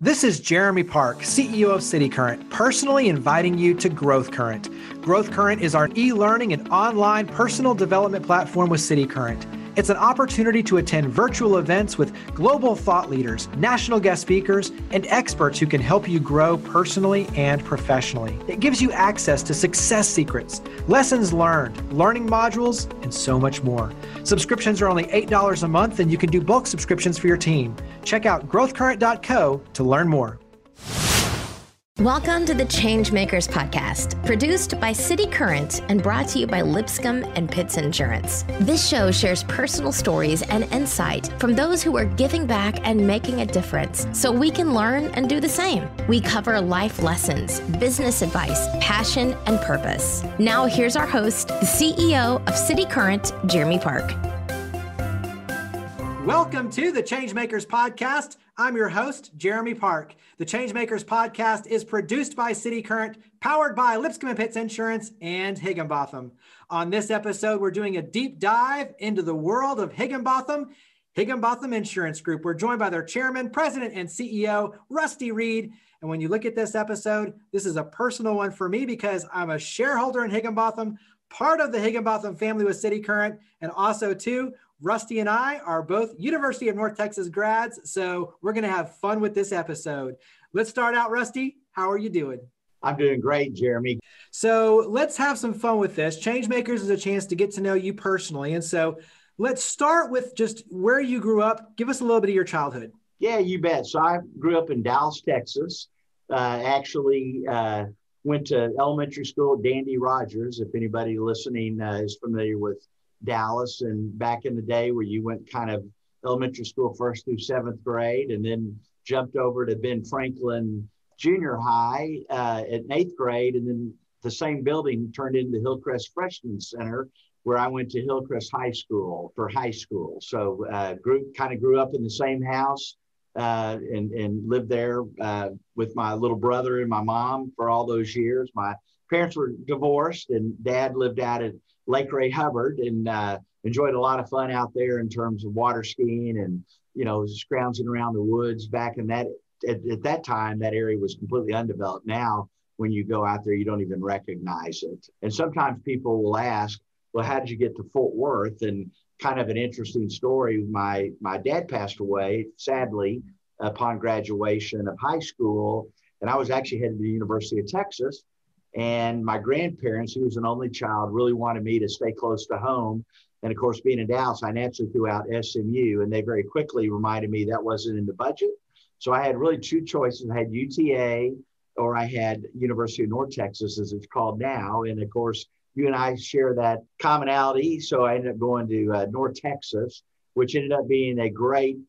This is Jeremy Park, CEO of cityCURRENT, personally inviting you to GrowthCurrent. GrowthCurrent is our e-learning and online personal development platform with cityCURRENT. It's an opportunity to attend virtual events with global thought leaders, national guest speakers, and experts who can help you grow personally and professionally. It gives you access to success secrets, lessons learned, learning modules, and so much more. Subscriptions are only $8 a month, and you can do bulk subscriptions for your team. Check out growthcurrent.co to learn more. Welcome to the ChangeMakers Podcast, produced by cityCURRENT and brought to you by Lipscomb and Pitts Insurance. This show shares personal stories and insight from those who are giving back and making a difference so we can learn and do the same. We cover life lessons, business advice, passion, and purpose. Now here's our host, the CEO of cityCURRENT, Jeremy Park. Welcome to the ChangeMakers Podcast. I'm your host, Jeremy Park. The ChangeMakers Podcast is produced by cityCURRENT, powered by Lipscomb and Pitts Insurance and Higginbotham. On this episode, we're doing a deep dive into the world of Higginbotham Insurance Group. We're joined by their chairman, president, and CEO, Reid. And when you look at this episode, this is a personal one for me because I'm a shareholder in Higginbotham, part of the Higginbotham family with cityCURRENT, and also too, Rusty and I are both University of North Texas grads, so we're going to have fun with this episode. Let's start out, Rusty. How are you doing? I'm doing great, Jeremy. So let's have some fun with this. ChangeMakers is a chance to get to know you personally. And so let's start with just where you grew up. Give us a little bit of your childhood. Yeah, you bet. So I grew up in Dallas, Texas. Actually went to elementary school at Dandy Rogers, if anybody listening is familiar with Dallas, and back in the day where you went kind of elementary school 1st through 7th grade and then jumped over to Ben Franklin Junior High at 8th grade, and then the same building turned into Hillcrest Freshman Center where I went to Hillcrest High School for high school. So grew up in the same house and lived there with my little brother and my mom for all those years. My parents were divorced and Dad lived out at Lake Ray Hubbard, and enjoyed a lot of fun out there in terms of water skiing and, scrounging around the woods back in that, at that time, that area was completely undeveloped. Now, when you go out there, you don't even recognize it. And sometimes people will ask, well, how did you get to Fort Worth? And kind of an interesting story. My dad passed away, sadly, upon graduation of high school. And I was actually headed to the University of Texas. And my grandparents, who was an only child, really wanted me to stay close to home. And of course, being in Dallas, I naturally threw out SMU, and they very quickly reminded me that wasn't in the budget. So I had really two choices. I had UTA or I had University of North Texas, as it's called now. And of course, you and I share that commonality. So I ended up going to North Texas, which ended up being a great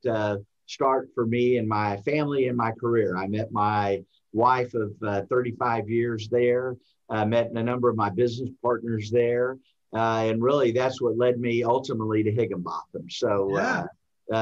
start for me and my family and my career. I met my wife of 35 years there, met a number of my business partners there. And really that's what led me ultimately to Higginbotham. So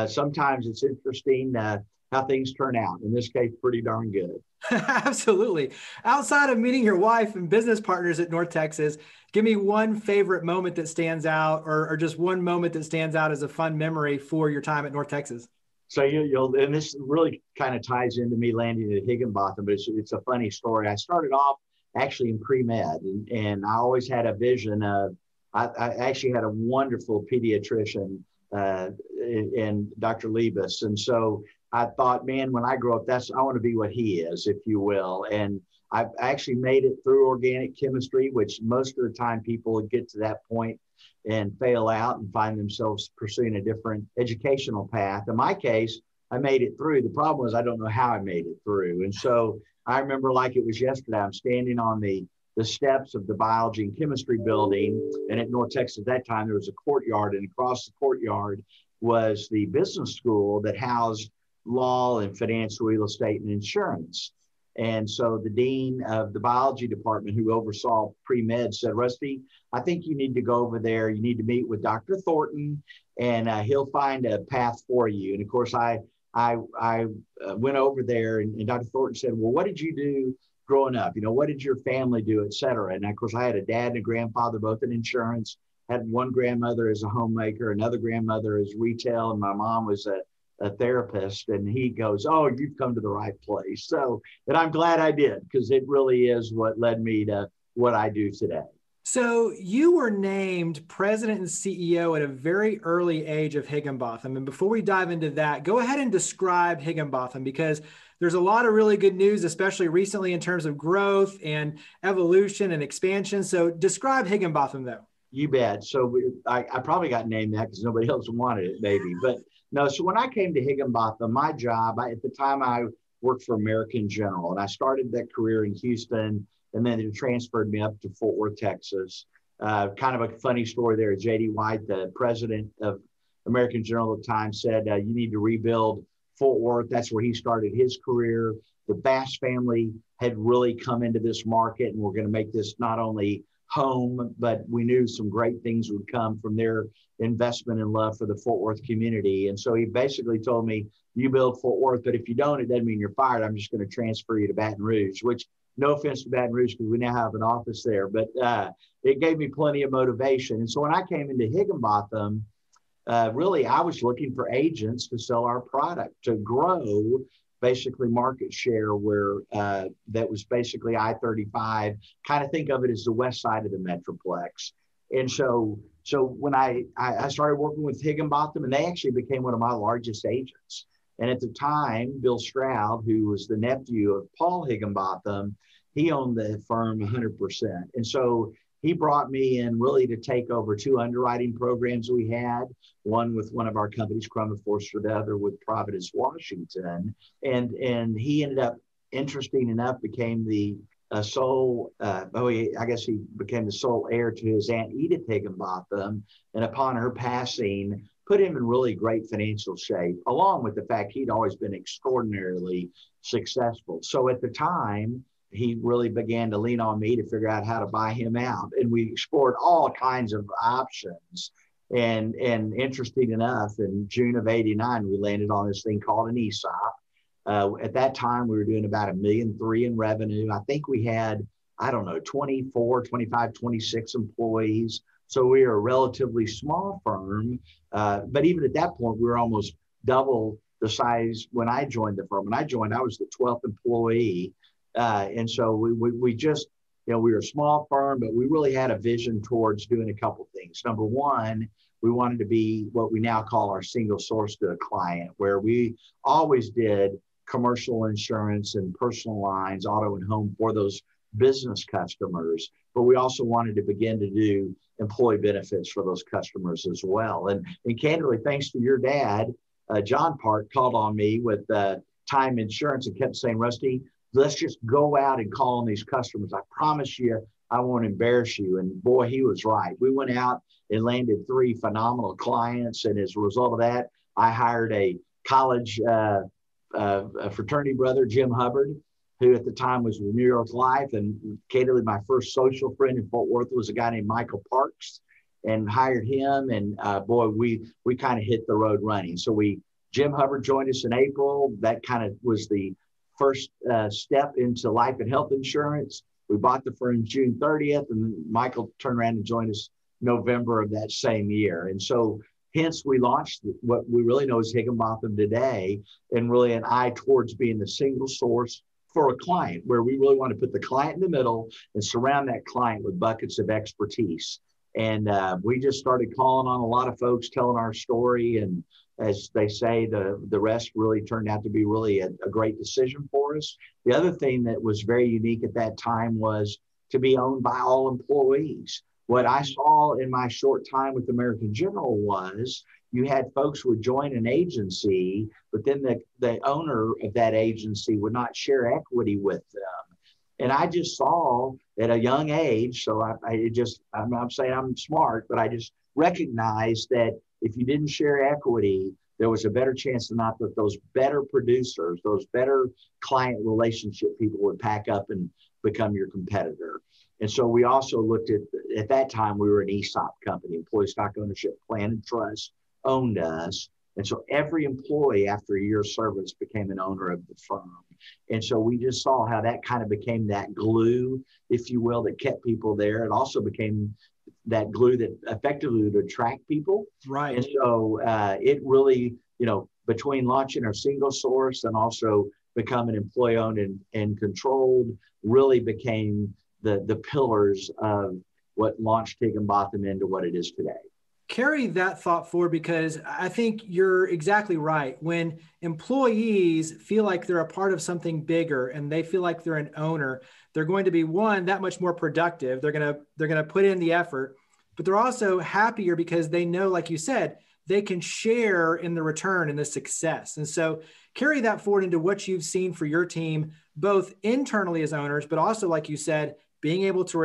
sometimes it's interesting how things turn out. In this case, pretty darn good. Absolutely. Outside of meeting your wife and business partners at North Texas, give me one favorite moment that stands out or just one moment that stands out as a fun memory for your time at North Texas. So and this really kind of ties into me landing at Higginbotham, but it's a funny story. I started off actually in pre-med, and I always had a vision of, I actually had a wonderful pediatrician in Dr. Liebus. And so I thought, man, when I grow up, I want to be what he is, if you will. And I've actually made it through organic chemistry, which most of the time people get to that point and fail out and find themselves pursuing a different educational path. In my case, I made it through. The problem was I don't know how I made it through. And so I remember like it was yesterday, I'm standing on the steps of the biology and chemistry building. And at North Texas at that time, there was a courtyard, and across the courtyard was the business school that housed law and financial real estate and insurance. And so the dean of the biology department, who oversaw pre-med, said, Rusty, I think you need to go over there. You need to meet with Dr. Thornton, and he'll find a path for you. And of course, I went over there, and Dr. Thornton said, well, what did you do growing up? What did your family do, et cetera? And of course, I had a dad and a grandfather, both in insurance, had one grandmother as a homemaker, another grandmother as retail, and my mom was a a therapist, and he goes, "Oh, you've come to the right place." So, and I'm glad I did, because it really is what led me to what I do today. So you were named president and CEO at a very early age of Higginbotham. And before we dive into that, go ahead and describe Higginbotham, because there's a lot of really good news, especially recently in terms of growth and evolution and expansion. So describe Higginbotham, though. You bet. So I probably got named that because nobody else wanted it, maybe. But no, so when I came to Higginbotham, my job, at the time I worked for American General, and I started that career in Houston, and then it transferred me up to Fort Worth, Texas. Kind of a funny story there. J.D. White, the president of American General at the time, said, you need to rebuild Fort Worth. That's where he started his career. The Bass family had really come into this market, and we're going to make this not only home, but we knew some great things would come from their investment and love for the Fort Worth community. And so he basically told me, you build Fort Worth, but if you don't, it doesn't mean you're fired. I'm just going to transfer you to Baton Rouge, which, no offense to Baton Rouge, because we now have an office there, but it gave me plenty of motivation. And so when I came into Higginbotham, really, I was looking for agents to sell our product, to grow basically market share where that was basically I-35, kind of think of it as the west side of the Metroplex. And so when I started working with Higginbotham, and they actually became one of my largest agents. And at the time, Bill Stroud, who was the nephew of Paul Higginbotham, he owned the firm 100%. And so he brought me in really to take over two underwriting programs we had, one with one of our companies, Crum & Forster, the other with Providence, Washington. And he ended up, interesting enough, became the sole, I guess he became the sole heir to his Aunt Edith Higginbotham. And upon her passing, put him in really great financial shape, along with the fact he'd always been extraordinarily successful. So at the time, he really began to lean on me to figure out how to buy him out. And we explored all kinds of options. And interesting enough, in June of '89, we landed on this thing called an ESOP. At that time, we were doing about $1.3 million in revenue. I think we had, 24, 25, 26 employees. So we were a relatively small firm. But even at that point, we were almost double the size when I joined the firm. When I joined, I was the 12th employee. And so we just, we were a small firm, but we really had a vision towards doing a couple things. Number one, we wanted to be what we now call our single source to a client, where we always did commercial insurance and personal lines, auto and home for those business customers. But we also wanted to begin to do employee benefits for those customers as well. And candidly, thanks to your dad, John Park, called on me with Time Insurance and kept saying, Rusty, let's just go out and call on these customers. I promise you, I won't embarrass you. And boy, he was right. We went out and landed 3 phenomenal clients. And as a result of that, I hired a college fraternity brother, Jim Hubbard, who at the time was with New York Life. And candidly, my first social friend in Fort Worth was a guy named Michael Parks, and hired him. And boy, we kind of hit the road running. So Jim Hubbard joined us in April. That kind of was the first step into life and health insurance. We bought the firm June 30th, and Michael turned around and joined us November of that same year. And so hence we launched what we really know as Higginbotham today, and really an eye towards being the single source for a client, where we really want to put the client in the middle and surround that client with buckets of expertise. And we just started calling on a lot of folks, telling our story. And as they say, the rest really turned out to be really a great decision for us. The other thing that was very unique at that time was to be owned by all employees. What I saw in my short time with American General was you had folks who would join an agency, but then the owner of that agency would not share equity with them. And I just saw at a young age, so I'm not saying I'm smart, but I just recognized that if you didn't share equity, there was a better chance than not that those better producers, those better client relationship people would pack up and become your competitor. And so we also looked at that time, we were an ESOP company, Employee Stock Ownership Plan and Trust owned us. And so every employee after a year of service became an owner of the firm. And so we just saw how that kind of became that glue, if you will, that kept people there. It also became that glue that effectively would attract people. Right. And so it really between launching our single source and also becoming employee owned and controlled really became the pillars of what launched Higginbotham into what it is today. Carry that thought forward, because I think you're exactly right. When employees feel like they're a part of something bigger and they feel like they're an owner, they're going to be, one, that much more productive. They're going to put in the effort, but they're also happier because they know, like you said, they can share in the return and the success. And so carry that forward into what you've seen for your team, both internally as owners, but also, like you said, being able to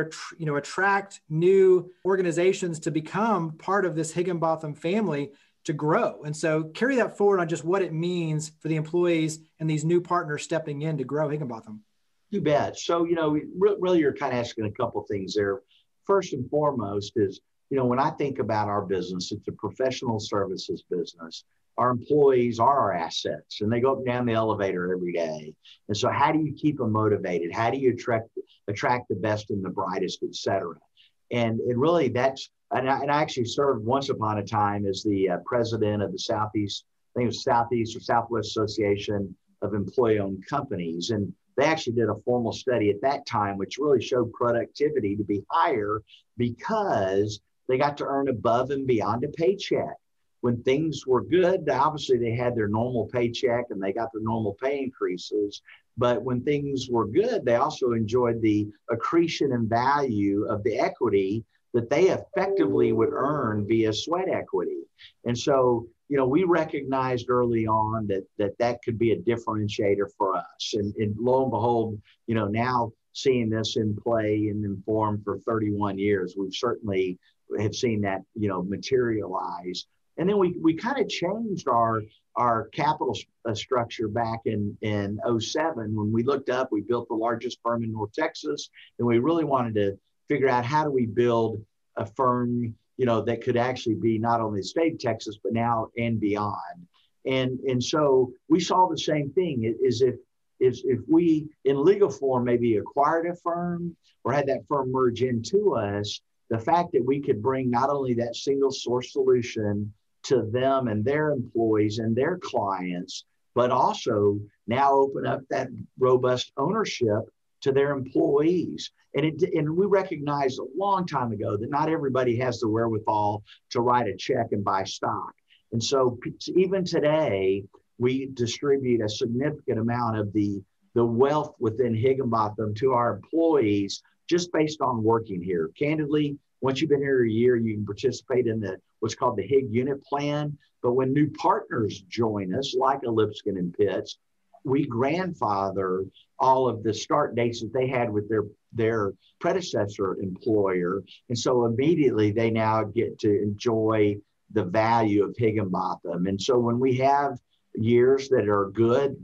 attract new organizations to become part of this Higginbotham family to grow. And so carry that forward on just what it means for the employees and these new partners stepping in to grow Higginbotham. You bet. So, really you're kind of asking a couple of things there. First and foremost is, when I think about our business, it's a professional services business. Our employees are our assets, and they go up and down the elevator every day. And so how do you keep them motivated? How do you attract the best and the brightest, et cetera? And really and I actually served once upon a time as the president of the Southeast, I think it was Southeast or Southwest Association of Employee-Owned Companies. And they actually did a formal study at that time, which really showed productivity to be higher because they got to earn above and beyond a paycheck. When things were good, obviously they had their normal paycheck and they got their normal pay increases. But when things were good, they also enjoyed the accretion and value of the equity that they effectively would earn via sweat equity. And so, we recognized early on that could be a differentiator for us. And lo and behold, now seeing this in play and in form for 31 years, we've certainly have seen that, materialize. And then we kind of changed our capital structure back in 2007 when we looked up. We built the largest firm in North Texas, and we really wanted to figure out how do we build a firm, that could actually be not only the state of Texas, but now and beyond. And so we saw the same thing. If we in legal form maybe acquired a firm or had that firm merge into us, the fact that we could bring not only that single source solution to them and their employees and their clients, but also now open up that robust ownership to their employees. And we recognized a long time ago that not everybody has the wherewithal to write a check and buy stock. And so even today, we distribute a significant amount of the wealth within Higginbotham to our employees just based on working here. Candidly, once you've been here a year, you can participate in what's called the Hig Unit Plan. But when new partners join us, like a Lipscomb and Pitts, we grandfather all of the start dates that they had with their predecessor employer. And so immediately they now get to enjoy the value of Higginbotham. And so when we have years that are good,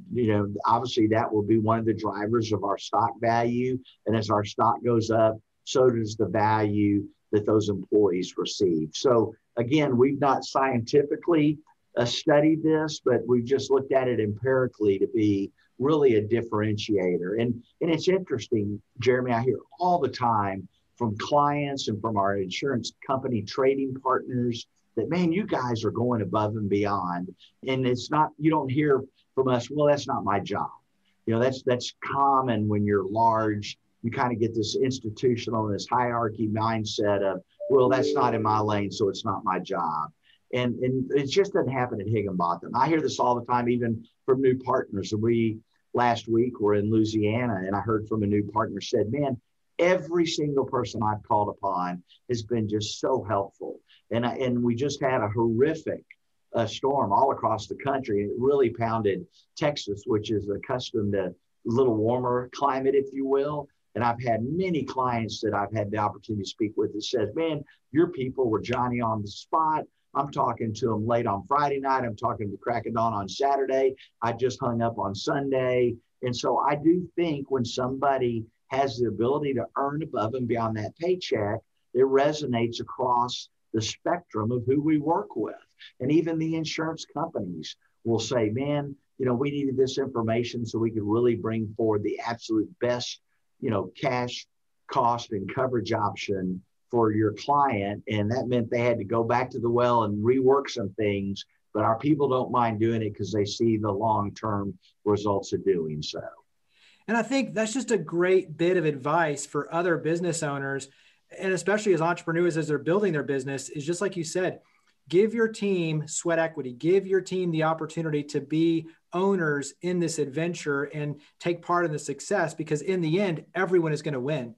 obviously that will be one of the drivers of our stock value. And as our stock goes up, so does the value that those employees receive. So again, we've not scientifically studied this, but we've just looked at it empirically to be really a differentiator. And it's interesting, Jeremy, I hear all the time from clients and from our insurance company trading partners that, man, you guys are going above and beyond. And it's not, you don't hear from us, well, that's not my job. That's common when you're large. You kind of get this institutional and this hierarchy mindset of, well, that's not in my lane, so it's not my job. And it just doesn't happen at Higginbotham. I hear this all the time, even from new partners. And last week were in Louisiana, and I heard from a new partner said, man, every single person I've called upon has been just so helpful. And we just had a horrific storm all across the country. And it really pounded Texas, which is accustomed to a little warmer climate, if you will. And I've had many clients that I've had the opportunity to speak with that says, man, your people were Johnny on the spot. I'm talking to them late on Friday night. I'm talking to crack of dawn on Saturday. I just hung up on Sunday. And so I do think when somebody has the ability to earn above and beyond that paycheck, it resonates across the spectrum of who we work with. And even the insurance companies will say, man, we needed this information so we could really bring forward the absolute best cash cost and coverage option for your client. And that meant they had to go back to the well and rework some things but our people don't mind doing it because they see the long-term results of doing so. And I think that's just a great bit of advice for other business owners, and especially as entrepreneurs, as they're building their business, is just like you said, give your team sweat equity, give your team the opportunity to be owners in this adventure and take part in the success, because in the end, everyone is going to win.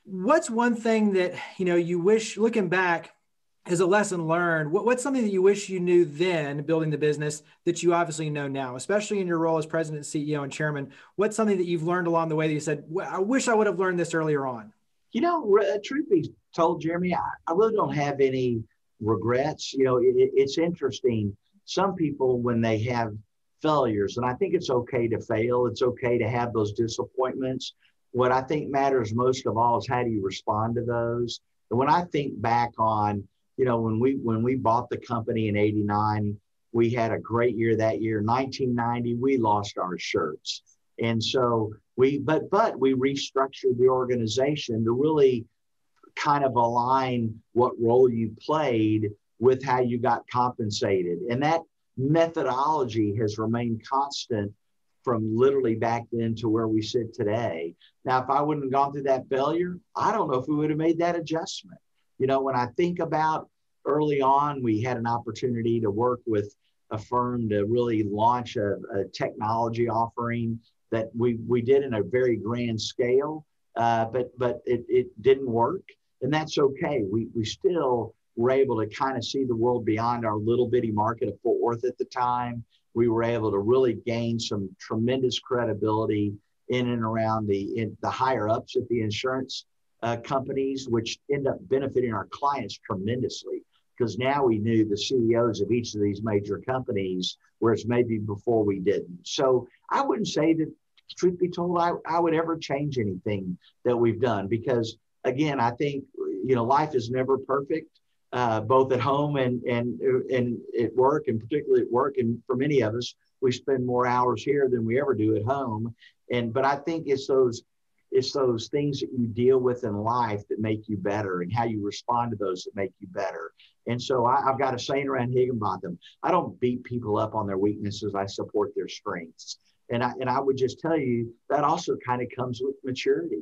What's one thing that, you wish, looking back as a lesson learned, what's something that you wish you knew then building the business that you obviously know now, especially in your role as president, CEO, and chairman? What's something that you've learned along the way that you said, well, I wish I would have learned this earlier on? Truth be told, Jeremy, I really don't have any regrets. It's interesting. Some people, when they have failures, and I think it's okay to fail, it's okay to have those disappointments. What I think matters most of all is how do you respond to those? And when I think back on, when we bought the company in '89, we had a great year that year. 1990, we lost our shirts. And so we restructured the organization to really kind of align what role you played with how you got compensated. And that methodology has remained constant from literally back then to where we sit today. Now, if I wouldn't have gone through that failure, I don't know if we would have made that adjustment. When I think about early on, we had an opportunity to work with a firm to really launch a technology offering that we did in a very grand scale, but it didn't work. And that's okay. We still were able to kind of see the world beyond our little bitty market of Fort Worth at the time. We were able to really gain some tremendous credibility in and around the higher ups at the insurance companies, which end up benefiting our clients tremendously, because now we knew the CEOs of each of these major companies, whereas maybe before we didn't. So I wouldn't say that, truth be told, I would ever change anything that we've done, because again, I think, life is never perfect, both at home and at work, and particularly at work. And for many of us, we spend more hours here than we ever do at home. But I think it's those things that you deal with in life that make you better, and how you respond to those that make you better. And so I've got a saying around Higginbotham: I don't beat people up on their weaknesses, I support their strengths. And I would just tell you that also kind of comes with maturity.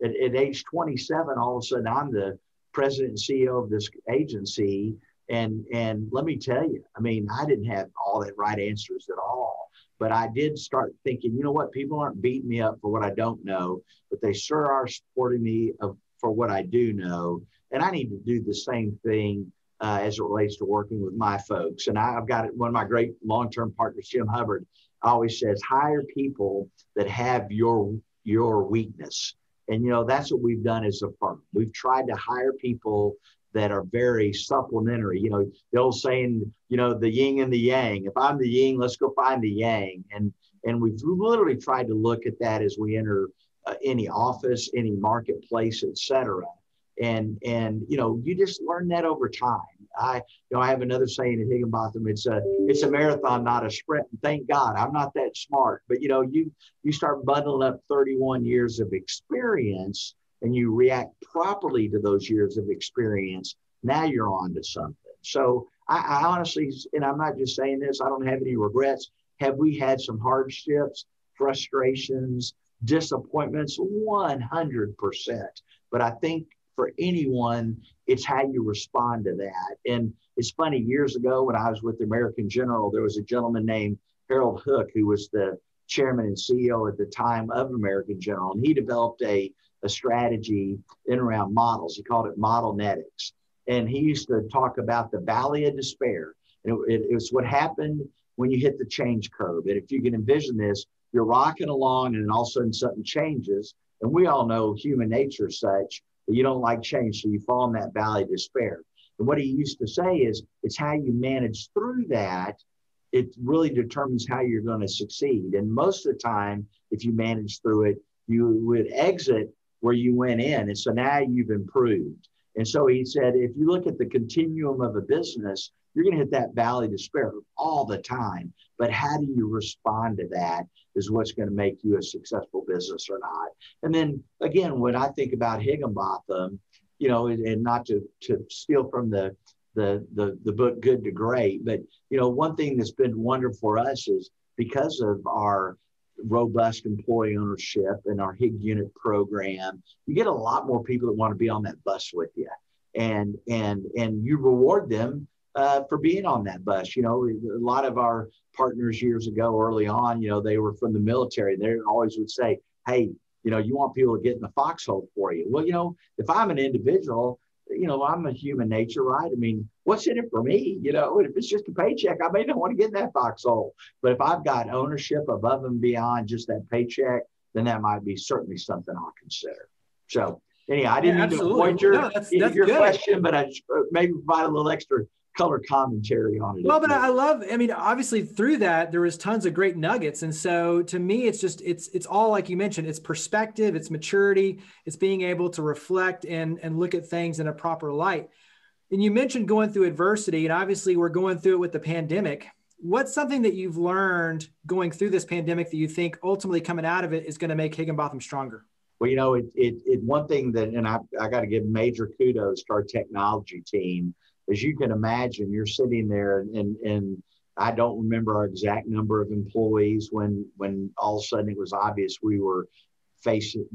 At age 27, all of a sudden I'm the president and CEO of this agency. And let me tell you, I didn't have all the right answers at all, but I did start thinking, people aren't beating me up for what I don't know, but they sure are supporting me for what I do know. And I need to do the same thing as it relates to working with my folks. And I've got one of my great long-term partners, Jim Hubbard, always says, hire people that have your weakness. And, that's what we've done as a firm. We've tried to hire people that are very supplementary. The old saying, the yin and the yang. If I'm the yin, let's go find the yang. And we've literally tried to look at that as we enter any office, any marketplace, et cetera. And you just learn that over time. I have another saying at Higginbotham: it's a marathon, not a sprint. And thank God I'm not that smart. But you start bundling up 31 years of experience, and you react properly to those years of experience. Now you're on to something. So I honestly, and I'm not just saying this, I don't have any regrets. Have we had some hardships, frustrations, disappointments? 100%. But I think for anyone, it's how you respond to that. And it's funny, years ago when I was with the American General, there was a gentleman named Harold Hook, who was the chairman and CEO at the time of American General. And he developed a strategy in around models. He called it modelnetics. And he used to talk about the valley of despair. And it was what happened when you hit the change curve. And if you can envision this, you're rocking along and then all of a sudden something changes. And we all know human nature is such that you don't like change, so you fall in that valley of despair. And what he used to say is, it's how you manage through that. It really determines how you're going to succeed. And most of the time, if you manage through it, you would exit where you went in. And so now you've improved. And so he said, if you look at the continuum of a business, you're going to hit that valley of despair all the time. But how do you respond to that is what's going to make you a successful business or not. And then again, when I think about Higginbotham, and not to steal from the the book Good to Great. But, one thing that's been wonderful for us is because of our robust employee ownership and our HIG unit program, you get a lot more people that want to be on that bus with you, and you reward them for being on that bus. A lot of our partners years ago, early on, they were from the military. They always would say, hey, you want people to get in the foxhole for you. Well, if I'm an individual, I'm a human nature, right? I mean, what's in it for me? And if it's just a paycheck, I may not want to get in that foxhole. But if I've got ownership above and beyond just that paycheck, then that might be certainly something I'll consider. So anyhow, I didn't mean to avoid your question, but I just maybe provide a little extra color commentary on it. Well, but obviously through that, there was tons of great nuggets. And so to me, it's all like you mentioned, it's perspective, it's maturity, it's being able to reflect and look at things in a proper light. And you mentioned going through adversity, and obviously we're going through it with the pandemic. What's something that you've learned going through this pandemic that you think ultimately coming out of it is going to make Higginbotham stronger? Well, one thing that, and I got to give major kudos to our technology team. As you can imagine, you're sitting there and I don't remember our exact number of employees when all of a sudden it was obvious we were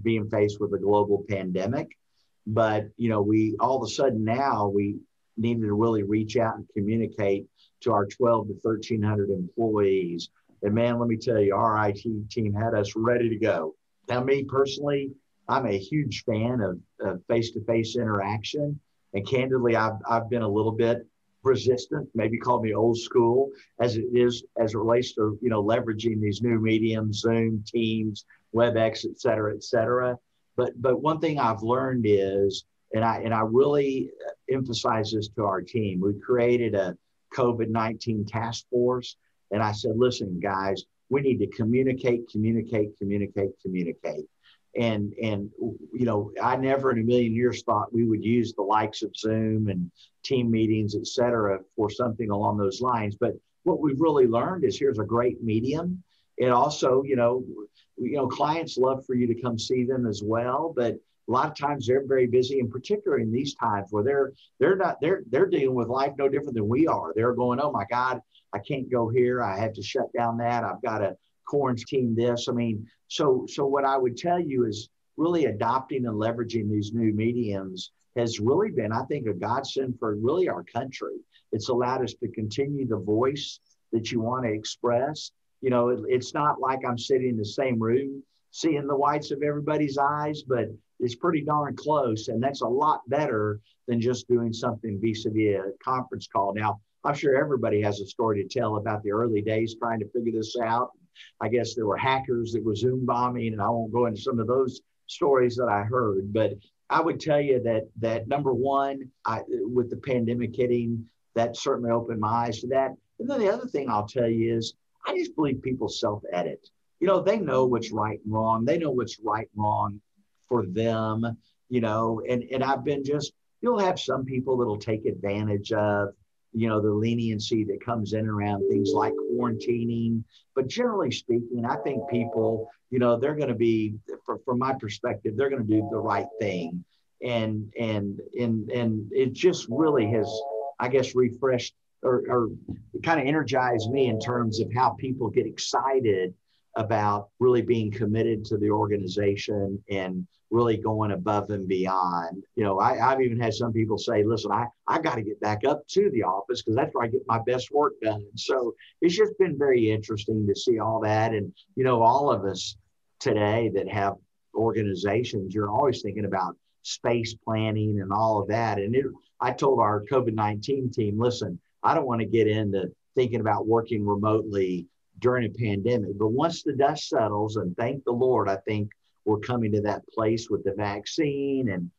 being faced with a global pandemic. But, we all of a sudden now we needed to really reach out and communicate to our 12 to 1,300 employees. And man, let me tell you, our IT team had us ready to go. Now, me personally, I'm a huge fan of face-to-face interaction. And candidly, I've been a little bit resistant, maybe call me old school, as it relates to, leveraging these new mediums, Zoom, Teams, WebEx, et cetera. But one thing I've learned is, and I really emphasize this to our team, we created a COVID-19 task force. And I said, listen, guys, we need to communicate. And I never in a million years thought we would use the likes of Zoom and team meetings, et cetera, for something along those lines. But what we've really learned is here's a great medium. It also, clients love for you to come see them as well. But a lot of times they're very busy, and particularly in these times where they're dealing with life no different than we are. They're going, oh my God, I can't go here. I have to shut down that. I've got to quarantine this. So what I would tell you is really adopting and leveraging these new mediums has really been, I think, a godsend for really our country. It's allowed us to continue the voice that you want to express. It's not like I'm sitting in the same room seeing the whites of everybody's eyes, but it's pretty darn close. And that's a lot better than just doing something vis-a-vis a conference call. Now, I'm sure everybody has a story to tell about the early days trying to figure this out. I guess there were hackers that were Zoom bombing, and I won't go into some of those stories that I heard. But I would tell you that number one, with the pandemic hitting, that certainly opened my eyes to that. And then the other thing I'll tell you is I just believe people self-edit. They know what's right and wrong. They know what's right and wrong for them, and I've been you'll have some people that'll take advantage of, the leniency that comes in around things like quarantining. But generally speaking, I think people, they're going to be, from my perspective, they're going to do the right thing. And it just really has, I guess, refreshed or kind of energized me in terms of how people get excited about really being committed to the organization and really going above and beyond. I've even had some people say, listen, I got to get back up to the office because that's where I get my best work done. And so it's just been very interesting to see all that. And, all of us today that have organizations, you're always thinking about space planning and all of that. And I told our COVID-19 team, listen, I don't want to get into thinking about working remotely during a pandemic, but once the dust settles, and thank the Lord, I think we're coming to that place with the vaccine and,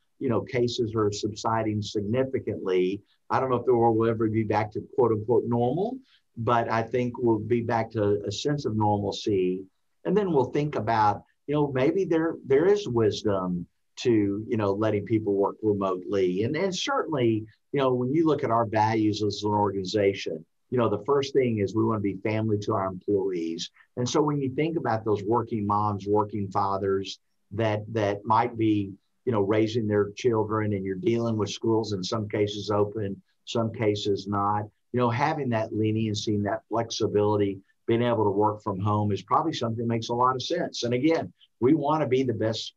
cases are subsiding significantly. I don't know if the world will ever be back to quote unquote normal, but I think we'll be back to a sense of normalcy. And then we'll think about, maybe there is wisdom to, letting people work remotely. And certainly, when you look at our values as an organization, the first thing is we want to be family to our employees. And so when you think about those working moms, working fathers that might be, raising their children, and you're dealing with schools in some cases open, some cases not. Having that leniency and that flexibility, being able to work from home is probably something that makes a lot of sense. And again, we want to be the best,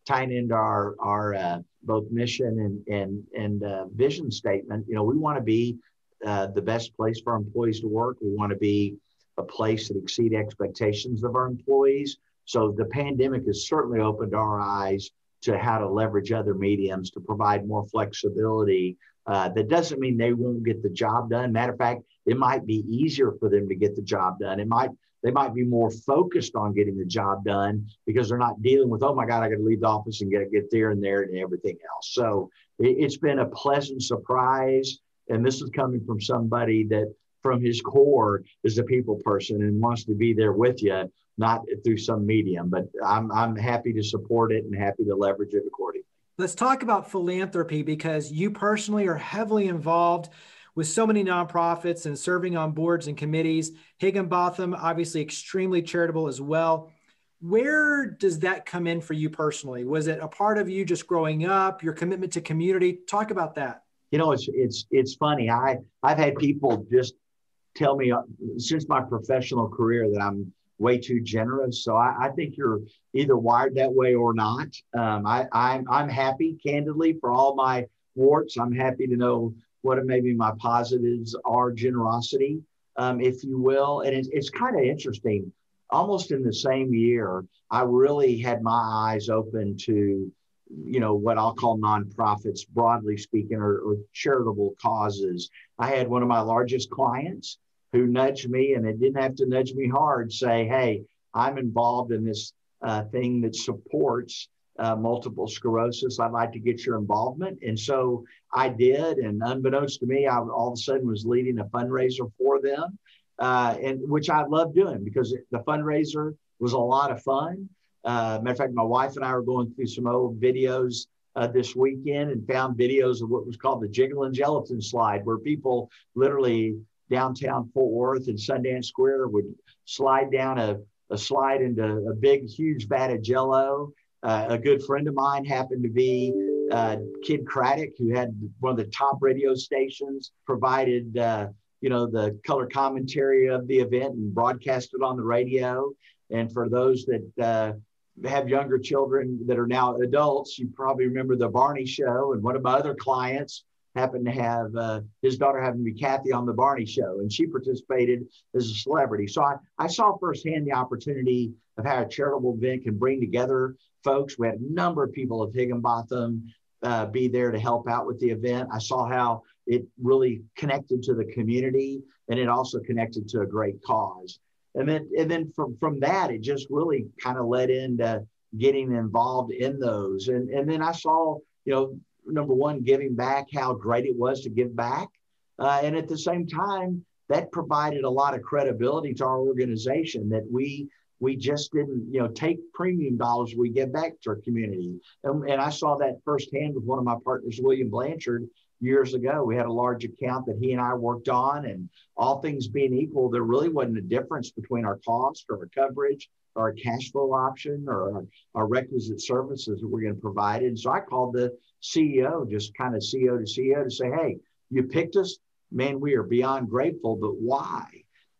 tying into our both mission and vision statement. We want to be the best place for our employees to work. We want to be a place that exceed expectations of our employees. So the pandemic has certainly opened our eyes to how to leverage other mediums to provide more flexibility. That doesn't mean they won't get the job done. Matter of fact, it might be easier for them to get the job done. They might be more focused on getting the job done because they're not dealing with, oh my God, I got to leave the office and get there and there and everything else. So it's been a pleasant surprise. And this is coming from somebody that from his core is a people person and wants to be there with you, not through some medium, but I'm happy to support it and happy to leverage it accordingly. Let's talk about philanthropy, because you personally are heavily involved with so many nonprofits and serving on boards and committees. Higginbotham, obviously extremely charitable as well. Where does that come in for you personally? Was it a part of you just growing up, your commitment to community? Talk about that. It's funny. I've had people just tell me since my professional career that I'm way too generous. So I think you're either wired that way or not. I'm happy, candidly, for all my warts. I'm happy to know what maybe my positives are, generosity, if you will. And it's kind of interesting. Almost in the same year, I really had my eyes open to, what I'll call nonprofits, broadly speaking, or charitable causes. I had one of my largest clients who nudged me, and it didn't have to nudge me hard, say, hey, I'm involved in this thing that supports multiple sclerosis. I'd like to get your involvement. And so I did. And unbeknownst to me, I all of a sudden was leading a fundraiser for them, and which I loved doing because the fundraiser was a lot of fun. Matter of fact, my wife and I were going through some old videos this weekend and found videos of what was called the Jiggle and Gelatin slide, where people literally downtown Fort Worth and Sundance Square would slide down a slide into a big, huge vat of Jell-O. A good friend of mine happened to be Kid Craddock, who had one of the top radio stations, provided the color commentary of the event and broadcast it on the radio. And for those that have younger children that are now adults, you probably remember the Barney Show. And one of my other clients happened to have his daughter happened to be Kathy on the Barney Show, and she participated as a celebrity. So I saw firsthand the opportunity of how a charitable event can bring together folks. We had a number of people of Higginbotham be there to help out with the event. I saw how it really connected to the community, and it also connected to a great cause. And then from that, it just really kind of led into getting involved in those. And then I saw, number one, giving back, how great it was to give back. And at the same time, that provided a lot of credibility to our organization that we just didn't, take premium dollars we give back to our community. And I saw that firsthand with one of my partners, William Blanchard, years ago. We had a large account that he and I worked on, and all things being equal, there really wasn't a difference between our cost or our coverage or our cash flow option or our requisite services that we're going to provide. And so I called the CEO, just kind of CEO to CEO, to say, hey, you picked us, man, we are beyond grateful, but why?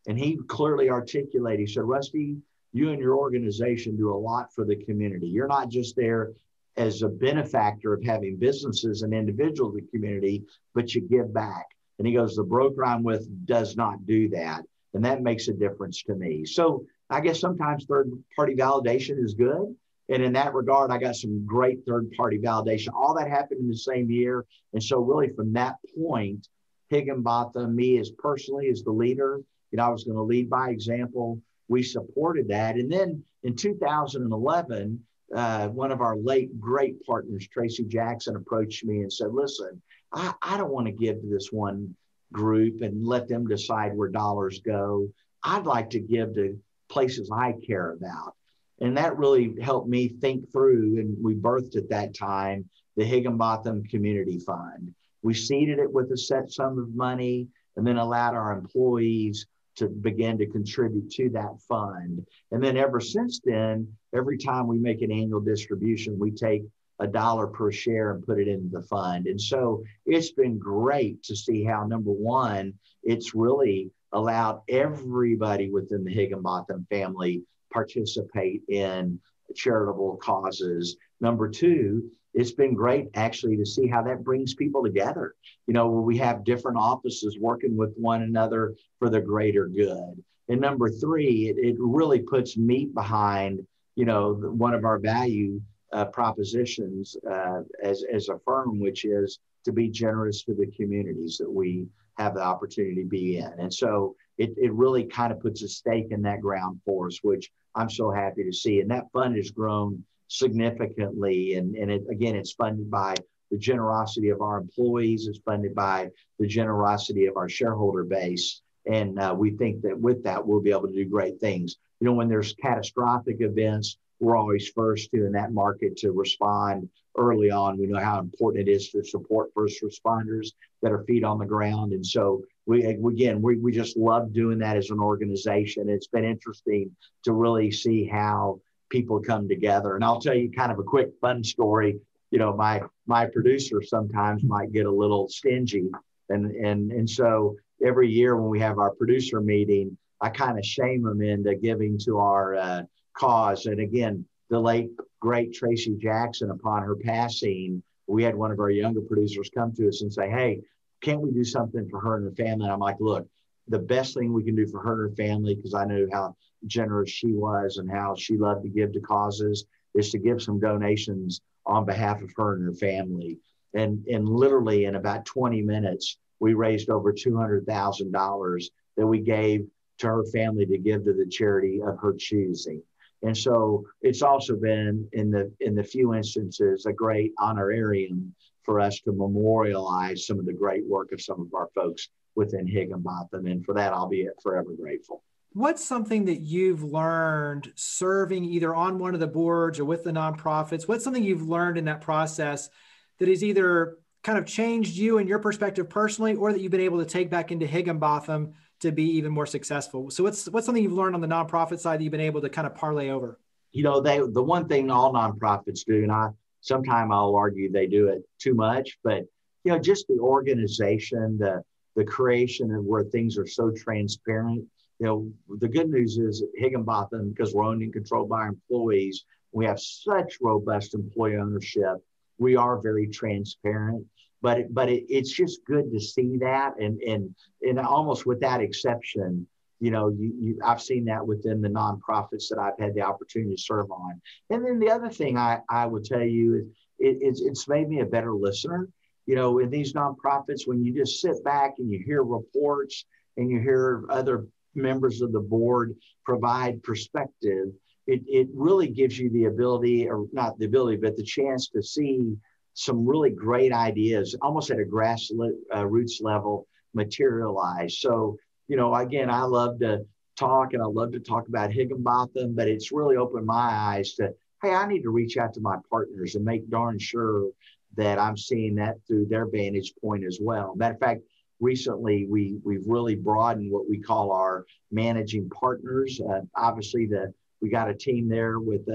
And he clearly articulated, he said, Rusty, you and your organization do a lot for the community. You're not just there as a benefactor of having businesses and individuals in the community, but you give back. And he goes, the broker I'm with does not do that. And that makes a difference to me. So I guess sometimes third-party validation is good. And in that regard, I got some great third-party validation. All that happened in the same year. And so really from that point, Higginbotham, me as personally as the leader, I was going to lead by example. We supported that. And then in 2011, one of our late great partners, Tracy Jackson, approached me and said, listen, I don't want to give to this one group and let them decide where dollars go. I'd like to give to places I care about. And that really helped me think through, and we birthed at that time the Higginbotham Community Fund. We seeded it with a set sum of money and then allowed our employees to begin to contribute to that fund. And then ever since then, every time we make an annual distribution, we take $1 per share and put it into the fund. And so it's been great to see how, number one, it's really allowed everybody within the Higginbotham family participate in charitable causes. Number two, it's been great actually to see how that brings people together. Where we have different offices working with one another for the greater good. And number three, it really puts meat behind, one of our value propositions as a firm, which is to be generous to the communities that we have the opportunity to be in. And so it really kind of puts a stake in that ground for us, which I'm so happy to see. And that fund has grown significantly. And it's funded by the generosity of our employees. It's funded by the generosity of our shareholder base. And we think that with that, we'll be able to do great things. When there's catastrophic events, we're always first in that market to respond early on. We know how important it is to support first responders that are feet on the ground. And so we just love doing that as an organization. It's been interesting to really see how people come together. And I'll tell you kind of a quick fun story. My producer sometimes might get a little stingy. And so every year when we have our producer meeting, I kind of shame them into giving to our cause. And again, the late, great Tracy Jackson, upon her passing, we had one of our younger producers come to us and say, hey, can't we do something for her and her family? And I'm like, look, the best thing we can do for her and her family, because I knew how generous she was and how she loved to give to causes, is to give some donations on behalf of her and her family. And literally in about 20 minutes, we raised over $200,000 that we gave to her family to give to the charity of her choosing. And so it's also been in the few instances a great honorarium for us to memorialize some of the great work of some of our folks within Higginbotham. And for that, I'll be forever grateful. What's something that you've learned serving either on one of the boards or with the nonprofits? What's something you've learned in that process that has either kind of changed you and your perspective personally, or that you've been able to take back into Higginbotham to be even more successful? So what's something you've learned on the nonprofit side that you've been able to kind of parlay over? The one thing all nonprofits do, and sometimes I'll argue they do it too much, but just the organization, the creation of where things are so transparent. The good news is at Higginbotham, because we're owned and controlled by our employees, we have such robust employee ownership. We are very transparent. But it's just good to see that, and almost without exception, I've seen that within the nonprofits that I've had the opportunity to serve on. And then the other thing I would tell you is it's made me a better listener. In these nonprofits, when you just sit back and you hear reports and you hear other members of the board provide perspective, it really gives you the ability, or not the ability, but the chance to see some really great ideas, almost at a grassroots level, materialize. So, again, I love to talk, and I love to talk about Higginbotham, but it's really opened my eyes to, hey, I need to reach out to my partners and make darn sure that I'm seeing that through their vantage point as well. Matter of fact, recently we've really broadened what we call our managing partners. Obviously, we got a team there with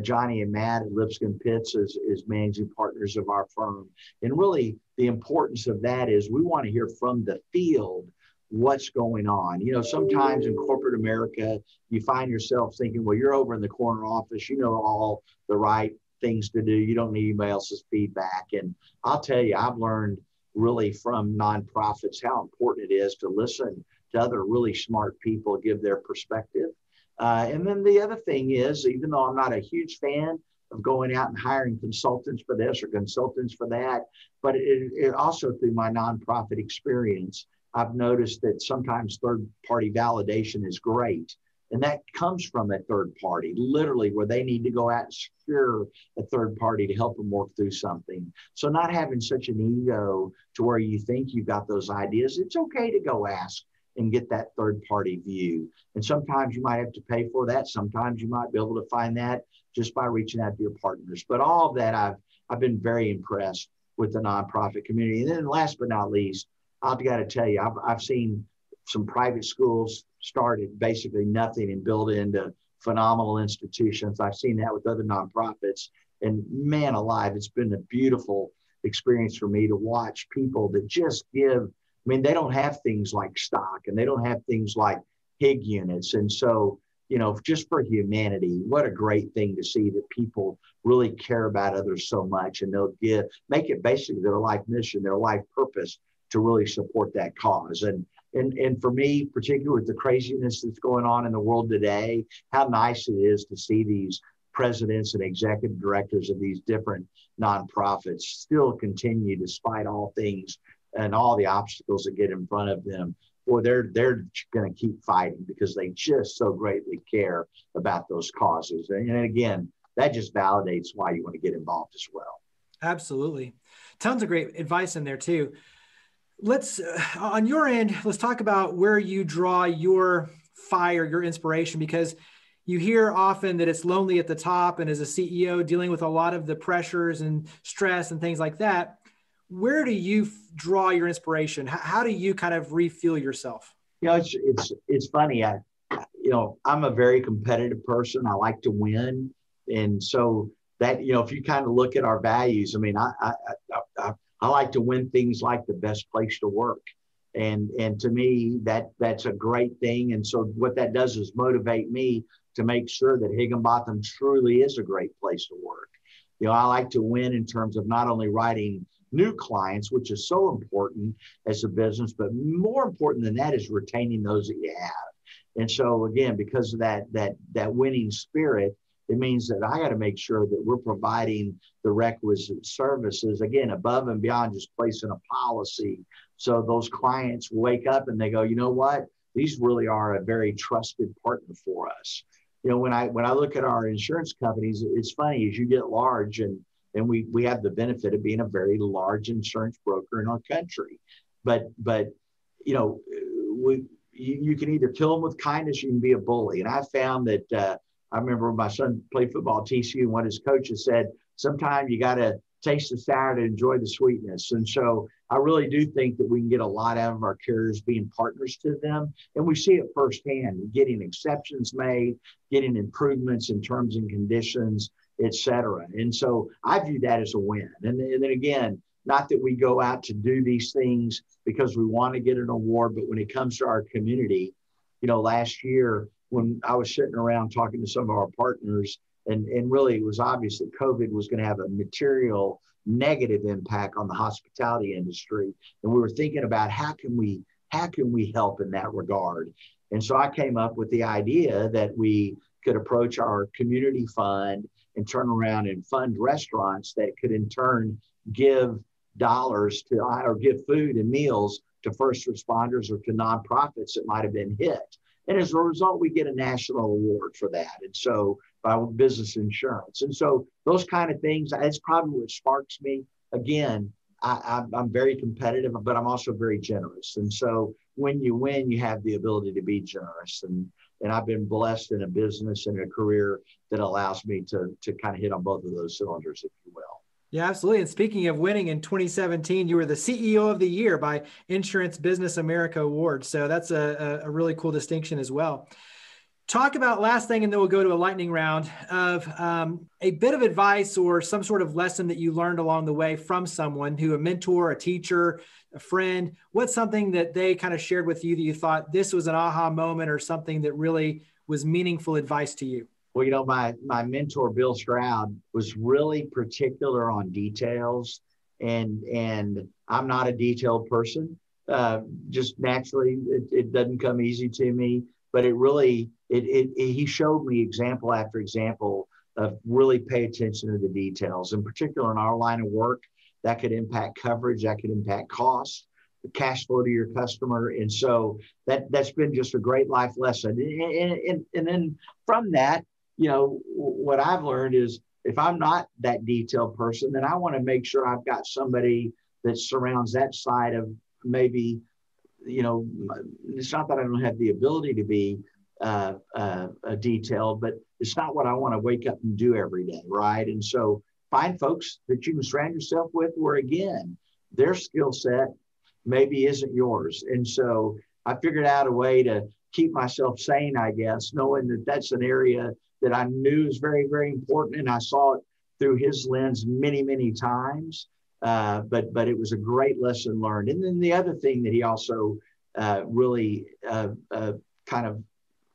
Johnny and Matt at Lipscomb Pitts as managing partners of our firm. And really the importance of that is we want to hear from the field what's going on. Sometimes in corporate America, you find yourself thinking, well, you're over in the corner office, all the right things to do. You don't need anybody else's feedback. And I'll tell you, I've learned really from nonprofits how important it is to listen to other really smart people give their perspective. And then the other thing is, even though I'm not a huge fan of going out and hiring consultants for this or consultants for that, but it also through my nonprofit experience, I've noticed that sometimes third-party validation is great. And that comes from a third party, literally where they need to go out and secure a third party to help them work through something. So not having such an ego to where you think you've got those ideas, it's okay to go ask and get that third party view. And sometimes you might have to pay for that. Sometimes you might be able to find that just by reaching out to your partners. But all of that, I've been very impressed with the nonprofit community. And then last but not least, I've got to tell you, I've seen some private schools started basically nothing and built into phenomenal institutions. I've seen that with other nonprofits. And man alive, it's been a beautiful experience for me to watch people that just give. I mean, they don't have things like stock and they don't have things like HIG units. And so, just for humanity, what a great thing to see that people really care about others so much, and they'll make it basically their life mission, their life purpose to really support that cause. And for me, particularly with the craziness that's going on in the world today, how nice it is to see these presidents and executive directors of these different nonprofits still continue, despite all things and all the obstacles that get in front of them. Boy, they're going to keep fighting because they just so greatly care about those causes. And again, that just validates why you want to get involved as well. Absolutely. Tons of great advice in there too. Let's, on your end, let's talk about where you draw your fire, your inspiration, because you hear often that it's lonely at the top, and as a CEO dealing with a lot of the pressures and stress and things like that, where do you draw your inspiration? How do you kind of refuel yourself? It's funny. I'm a very competitive person. I like to win. And so that, if you kind of look at our values, I mean, I like to win things like the best place to work. And to me, that's a great thing. And so what that does is motivate me to make sure that Higginbotham truly is a great place to work. I like to win in terms of not only writing new clients, which is so important as a business, but more important than that is retaining those that you have. And so again, because of that winning spirit, it means that I got to make sure that we're providing the requisite services, again, above and beyond just placing a policy. So those clients wake up and they go, you know what? These really are a very trusted partner for us. When I look at our insurance companies, it's funny, as you get large, and we have the benefit of being a very large insurance broker in our country. But you can either kill them with kindness, you can be a bully. And I found that I remember my son played football at TCU, and one of his coaches said, sometimes you got to taste the sour to enjoy the sweetness. And so I really do think that we can get a lot out of our carriers being partners to them. And we see it firsthand, getting exceptions made, getting improvements in terms and conditions, et cetera. And so I view that as a win. And then again, not that we go out to do these things because we want to get an award, but when it comes to our community, last year when I was sitting around talking to some of our partners, and really it was obvious that COVID was going to have a material negative impact on the hospitality industry. And we were thinking about how can we help in that regard? And so I came up with the idea that we could approach our community fund and turn around and fund restaurants that could in turn give dollars to, or give food and meals to first responders or to nonprofits that might have been hit. And as a result, we get a national award for that. And so by business insurance. And so those kind of things, it's probably what sparks me. Again, I'm very competitive, but I'm also very generous. And so when you win, you have the ability to be generous. And I've been blessed in a business and a career that allows me to kind of hit on both of those cylinders, if you will. Yeah, absolutely. And speaking of winning, in 2017, you were the CEO of the Year by Insurance Business America Awards. So that's a really cool distinction as well. Talk about last thing, and then we'll go to a lightning round of a bit of advice or some sort of lesson that you learned along the way from someone who, a mentor, a teacher, a friend. What's something that they kind of shared with you that you thought this was an aha moment or something that really was meaningful advice to you? Well, my mentor, Bill Stroud, was really particular on details. And I'm not a detailed person. Just naturally, it doesn't come easy to me. But it really, he showed me example after example of really pay attention to the details. In particular, in our line of work, that could impact coverage, that could impact costs, the cash flow to your customer. And so that's been just a great life lesson. And then from that, what I've learned is if I'm not that detailed person, then I want to make sure I've got somebody that surrounds that side of maybe, it's not that I don't have the ability to be detailed, but it's not what I want to wake up and do every day, right? And so find folks that you can surround yourself with where, again, their skill set maybe isn't yours. And so I figured out a way to keep myself sane, I guess, knowing that that's an area that I knew is very, very important. And I saw it through his lens many, many times. But it was a great lesson learned. And then the other thing that he also really kind of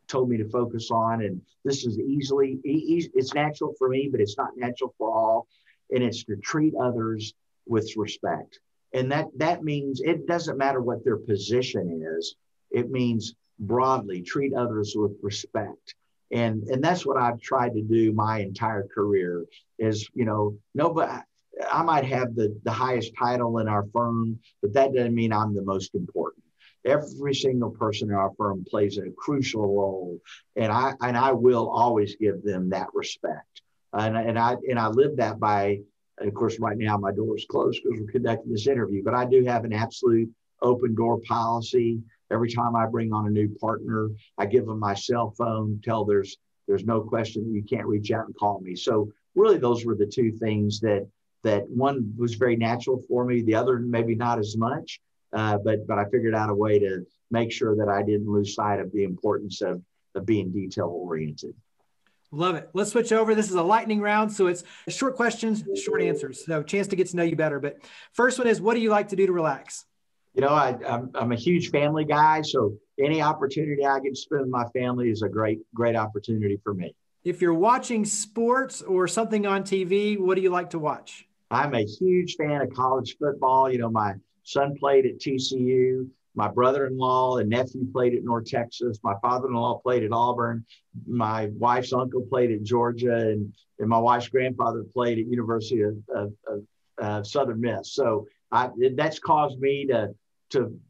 told me to focus on, and this is it's natural for me, but it's not natural for all, and it's to treat others with respect. And that means it doesn't matter what their position is. It means broadly treat others with respect. And that's what I've tried to do my entire career is, nobody, I might have the highest title in our firm, but that doesn't mean I'm the most important. Every single person in our firm plays a crucial role, and I will always give them that respect. And I live that by, of course, right now my door is closed because we're conducting this interview, but I do have an absolute open door policy. Every time I bring on a new partner, I give them my cell phone, tell there's no question you can't reach out and call me. So really, those were the two things that one was very natural for me. The other, maybe not as much, but I figured out a way to make sure that I didn't lose sight of the importance of being detail oriented. Love it. Let's switch over. This is a lightning round. So it's short questions, short answers. So chance to get to know you better. But first one is, what do you like to do to relax? I'm a huge family guy. So any opportunity I get to spend with my family is a great opportunity for me. If you're watching sports or something on TV, what do you like to watch? I'm a huge fan of college football. My son played at TCU. My brother-in-law and nephew played at North Texas. My father-in-law played at Auburn. My wife's uncle played at Georgia, and my wife's grandfather played at University of Southern Miss. So that's caused me to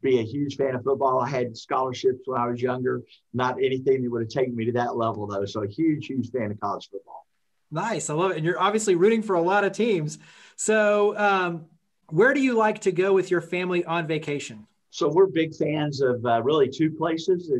be a huge fan of football. I had scholarships when I was younger, not anything that would have taken me to that level though. So a huge fan of college football. Nice. I love it. And you're obviously rooting for a lot of teams. So where do you like to go with your family on vacation? So we're big fans of really two places.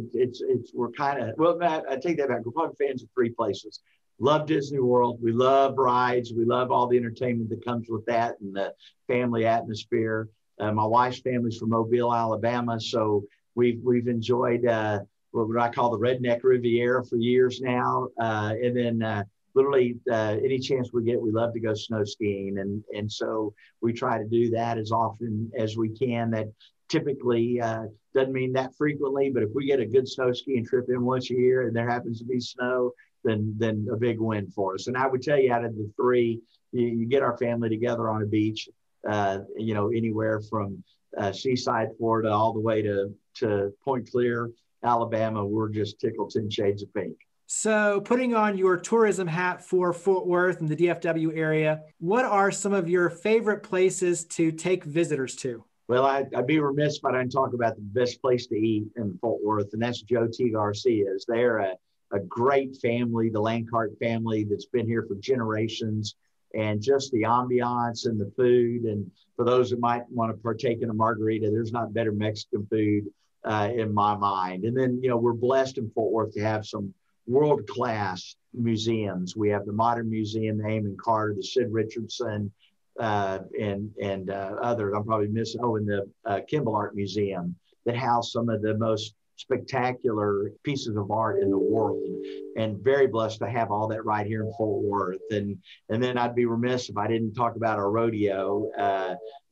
We're kind of, well, I take that back. We're probably fans of three places. Love Disney World. We love rides. We love all the entertainment that comes with that and the family atmosphere. My wife's family's from Mobile, Alabama. So we've enjoyed what I call the Redneck Riviera for years now. And then literally any chance we get, we love to go snow skiing. And so we try to do that as often as we can. That typically doesn't mean that frequently, but if we get a good snow skiing trip in once a year and there happens to be snow, then a big win for us. And I would tell you, out of the three, you get our family together on a beach, anywhere from Seaside, Florida, all the way to Point Clear, Alabama. We're just tickled 10 shades of pink. So putting on your tourism hat for Fort Worth and the DFW area, what are some of your favorite places to take visitors to? Well, I'd be remiss if I didn't talk about the best place to eat in Fort Worth, and that's Joe T. Garcia's. They're a great family, the Lancart family that's been here for generations, and just the ambiance and the food. And for those that might want to partake in a margarita, there's not better Mexican food in my mind. And then, we're blessed in Fort Worth to have some world-class museums. We have the Modern Museum, the Amon Carter, the Sid Richardson, and others. I'm probably missing. And the Kimball Art Museum that house some of the most spectacular pieces of art in the world, and very blessed to have all that right here in Fort Worth. And then I'd be remiss if I didn't talk about our rodeo.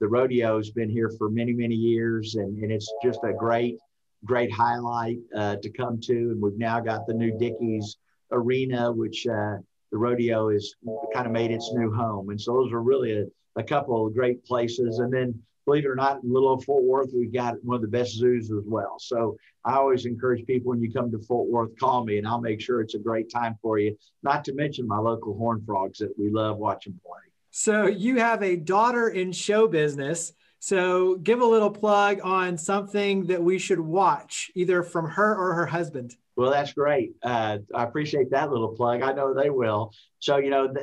The rodeo's been here for many, many years, and it's just a great highlight to come to. And we've now got the new Dickies Arena, which the rodeo is kind of made its new home. And so those are really a couple of great places. And then, believe it or not, in little old Fort Worth, we've got one of the best zoos as well. So I always encourage people, when you come to Fort Worth, call me and I'll make sure it's a great time for you. Not to mention my local horned frogs that we love watching play. So you have a daughter in show business. So give a little plug on something that we should watch, either from her or her husband. Well, that's great. I appreciate that little plug. I know they will. So,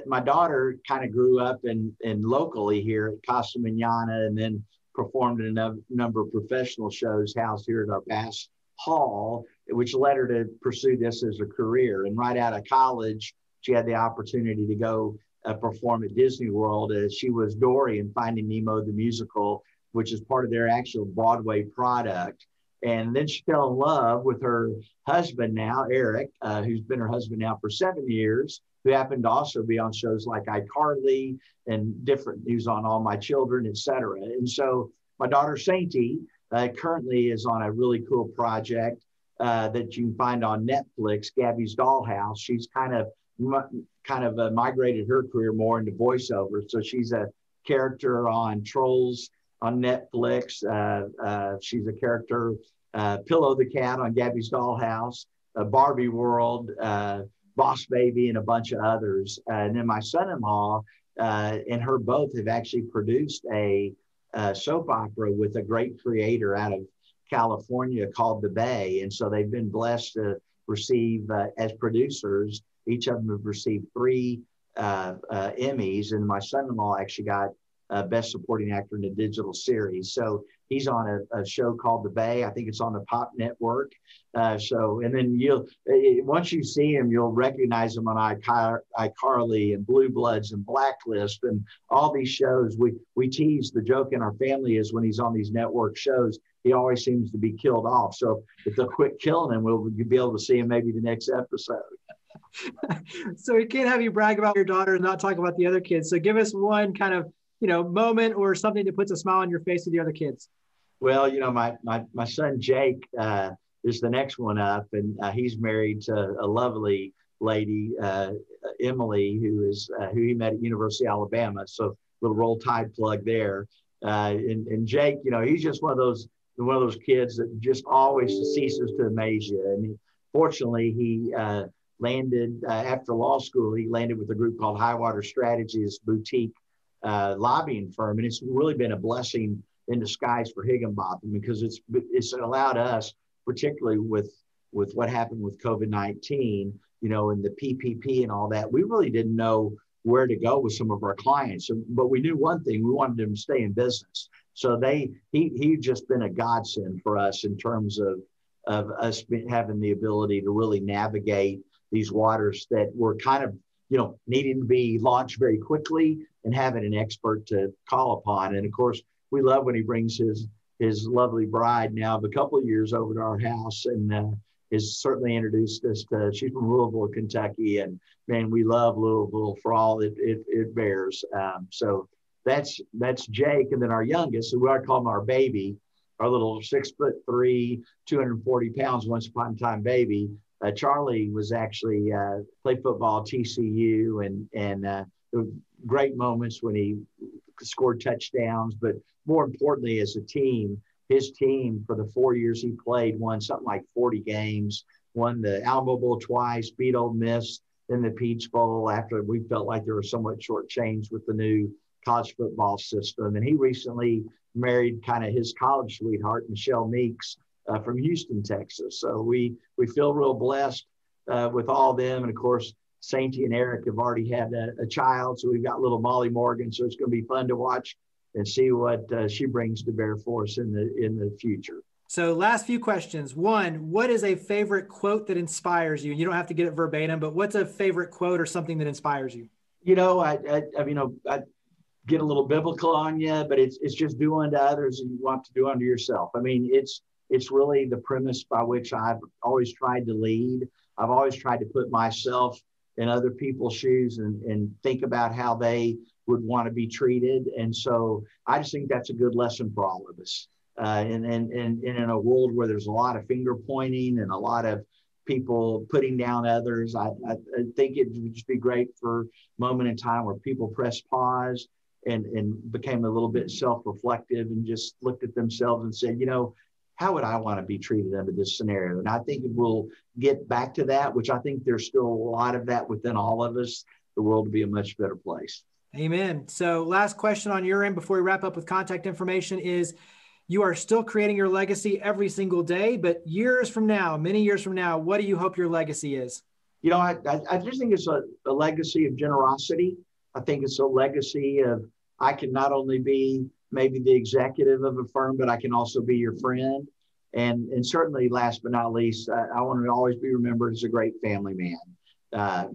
my daughter kind of grew up in locally here at Casa Manana, and then performed in a number of professional shows housed here at our Bass Hall, which led her to pursue this as a career. And right out of college, she had the opportunity to go perform at Disney World as she was Dory in Finding Nemo, the musical, which is part of their actual Broadway product. And then she fell in love with her husband now, Eric, who's been her husband now for 7 years, who happened to also be on shows like iCarly and different, who's on All My Children, et cetera. And so my daughter, Sainty, currently is on a really cool project that you can find on Netflix, Gabby's Dollhouse. She's kind of migrated her career more into voiceover. So she's a character on Trolls on Netflix. She's a character, Pillow the Cat on Gabby's Dollhouse, Barbie World, Boss Baby, and a bunch of others. And then my son-in-law and her both have actually produced a soap opera with a great creator out of California called The Bay. And so they've been blessed to receive, as producers, each of them have received 3 Emmys. And my son-in-law actually got Best Supporting Actor in a Digital Series. So he's on a show called The Bay. I think it's on the Pop Network. And then once you see him, you'll recognize him on iCarly and Blue Bloods and Blacklist and all these shows. We tease, the joke in our family is when he's on these network shows, he always seems to be killed off. So if they'll quit killing him, you'll be able to see him maybe the next episode. So we can't have you brag about your daughter and not talk about the other kids. So give us one kind of, moment or something that puts a smile on your face with the other kids. Well, my son, Jake, is the next one up, and he's married to a lovely lady, Emily, who he met at University of Alabama. So little Roll Tide plug there. And Jake, he's just one of those kids that just always ceases to amaze you. And fortunately, he landed after law school. He landed with a group called Highwater Strategies boutique lobbying firm, and it's really been a blessing in disguise for Higginbotham, because it's allowed us, particularly with what happened with COVID-19, and the PPP and all that. We really didn't know where to go with some of our clients, but we knew one thing: we wanted them to stay in business. So he just been a godsend for us in terms of us having the ability to really navigate these waters that were kind of needing to be launched very quickly, and having an expert to call upon. And of course, we love when he brings his lovely bride now of a couple of years over to our house, and has certainly introduced us to, she's from Louisville, Kentucky, and man, we love Louisville for all it bears. So that's Jake. And then our youngest, who I call him our baby, our little 6'3", 240 pounds, once upon a time baby. Charlie was actually played football at TCU, and there were great moments when he scored touchdowns. But more importantly, as a team, his team for the 4 years he played won something like 40 games, won the Alamo Bowl twice, beat Ole Miss in the Peach Bowl after we felt like they were somewhat shortchanged with the new college football system. And he recently married kind of his college sweetheart, Michelle Meeks, from Houston, Texas. So we feel real blessed with all of them. And of course, Sainty and Eric have already had a child. So we've got little Molly Morgan. So it's going to be fun to watch and see what she brings to bear for us in the future. So last few questions. One, what is a favorite quote that inspires you? You don't have to get it verbatim, but what's a favorite quote or something that inspires you? I get a little biblical on you, but it's just do unto others and you want to do unto yourself. I mean, it's really the premise by which I've always tried to lead. I've always tried to put myself in other people's shoes and think about how they would want to be treated. And so I just think that's a good lesson for all of us. And in a world where there's a lot of finger pointing and a lot of people putting down others, I think it would just be great for a moment in time where people press pause and became a little bit self-reflective and just looked at themselves and said, how would I want to be treated under this scenario? And I think we'll get back to that, which I think there's still a lot of that within all of us. The world will be a much better place. Amen. So last question on your end before we wrap up with contact information is, you are still creating your legacy every single day, but years from now, many years from now, what do you hope your legacy is? I just think it's a legacy of generosity. I think it's a legacy of, I can not only be maybe the executive of a firm, but I can also be your friend. And certainly last but not least, I want to always be remembered as a great family man.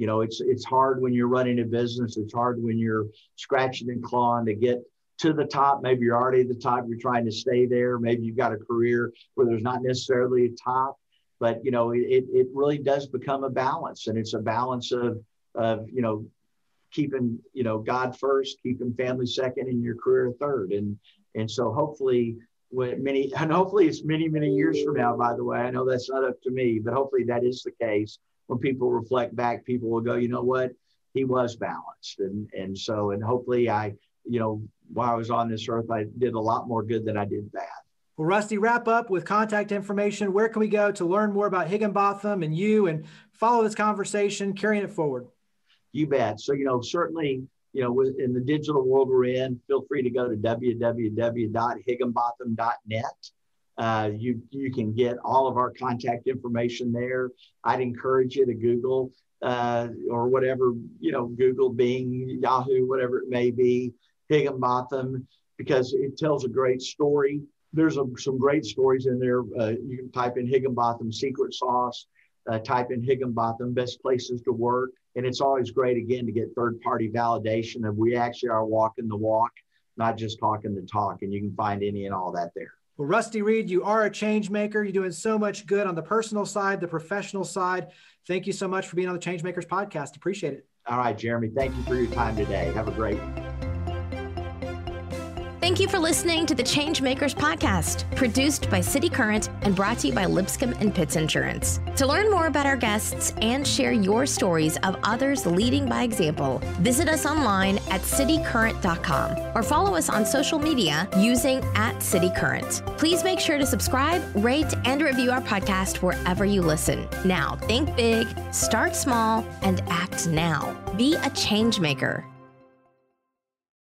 It's hard when you're running a business. It's hard when you're scratching and clawing to get to the top. Maybe you're already at the top, you're trying to stay there. Maybe you've got a career where there's not necessarily a top, but it really does become a balance. And it's a balance of keeping, God first, keeping family second, and your career third. And so hopefully it's many, many years from now, by the way, I know that's not up to me, but hopefully that is the case. When people reflect back, people will go, you know what, he was balanced. And hopefully while I was on this earth, I did a lot more good than I did bad. Well, Rusty, wrap up with contact information. Where can we go to learn more about Higginbotham and you, and follow this conversation, carrying it forward? You bet. So, certainly, in the digital world we're in, feel free to go to www.higginbotham.net. You can get all of our contact information there. I'd encourage you to Google or whatever, Google, Bing, Yahoo, whatever it may be, Higginbotham, because it tells a great story. There's some great stories in there. You can type in Higginbotham secret sauce, type in Higginbotham best places to work. And it's always great, again, to get third-party validation of we actually are walking the walk, not just talking the talk. And you can find any and all that there. Well, Rusty Reid, you are a change maker. You're doing so much good on the personal side, the professional side. Thank you so much for being on the ChangeMakers podcast. Appreciate it. All right, Jeremy. Thank you for your time today. Have a great one. Thank you for listening to the ChangeMakers Podcast, produced by CityCURRENT and brought to you by Lipscomb & Pitts Insurance. To learn more about our guests and share your stories of others leading by example, visit us online at citycurrent.com or follow us on social media using @CityCurrent. Please make sure to subscribe, rate, and review our podcast wherever you listen. Now, think big, start small, and act now. Be a change maker.